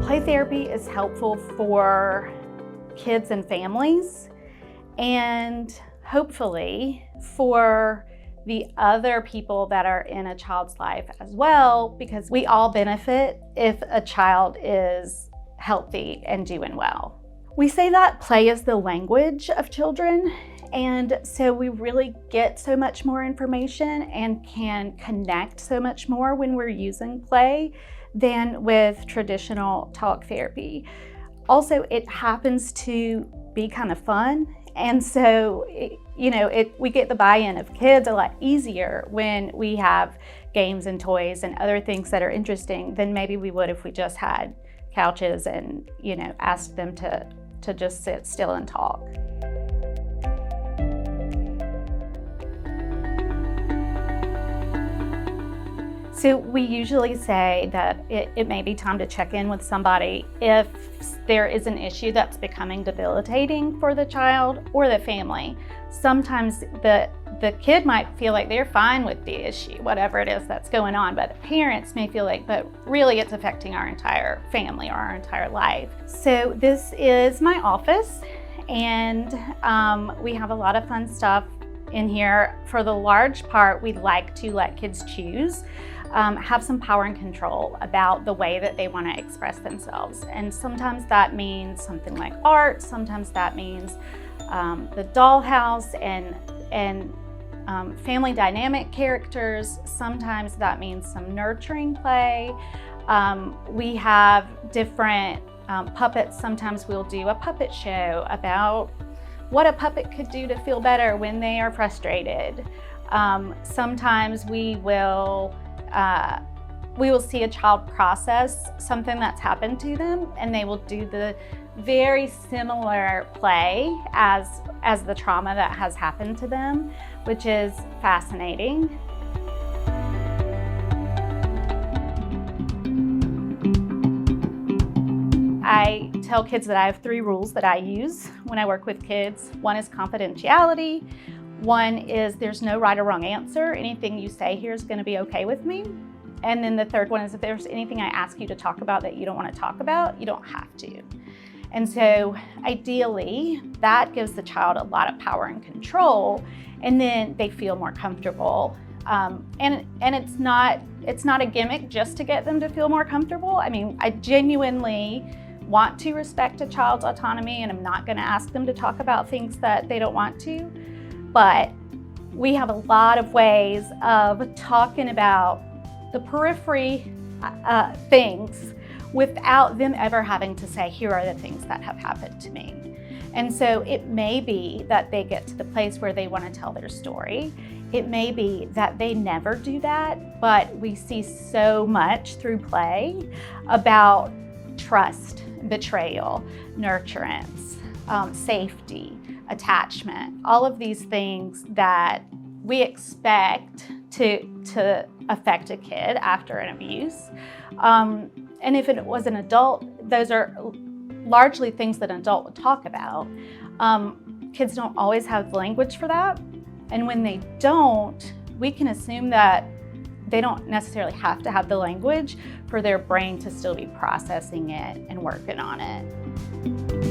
Play therapy is helpful for kids and families, and hopefully for the other people that are in a child's life as well, because we all benefit if a child is healthy and doing well. We say that play is the language of children, and so we really get so much more information and can connect so much more when we're using play than with traditional talk therapy. Also, it happens to be kind of fun, and so we get the buy-in of kids a lot easier when we have games and toys and other things that are interesting than maybe we would if we just had couches and asked them to just sit still and talk. So we usually say that it may be time to check in with somebody if there is an issue that's becoming debilitating for the child or the family. Sometimes the kid might feel like they're fine with the issue, whatever it is that's going on, but the parents may feel like, but really it's affecting our entire family or our entire life. So this is my office, and we have a lot of fun stuff in here. For the large part, we like to let kids choose. Have some power and control about the way that they want to express themselves. And sometimes that means something like art, sometimes that means the dollhouse and family dynamic characters, sometimes that means some nurturing play. We have different puppets. Sometimes we'll do a puppet show about what a puppet could do to feel better when they are frustrated. Sometimes we will see a child process something that's happened to them, and they will do the very similar play as the trauma that has happened to them, which is fascinating. I tell kids that I have 3 rules that I use when I work with kids. One is confidentiality. One is there's no right or wrong answer. Anything you say here is going to be okay with me. And then the third one is if there's anything I ask you to talk about that you don't want to talk about, you don't have to. And so ideally, that gives the child a lot of power and control, and then they feel more comfortable. And it's not a gimmick just to get them to feel more comfortable. I mean, I genuinely want to respect a child's autonomy, and I'm not going to ask them to talk about things that they don't want to. But we have a lot of ways of talking about the periphery things without them ever having to say, here are the things that have happened to me. And so it may be that they get to the place where they want to tell their story. It may be that they never do that, but we see so much through play about trust, betrayal, nurturance, safety, attachment, all of these things that we expect to affect a kid after an abuse. And if it was an adult, those are largely things that an adult would talk about. Kids don't always have language for that. And when they don't, we can assume that they don't necessarily have to have the language for their brain to still be processing it and working on it.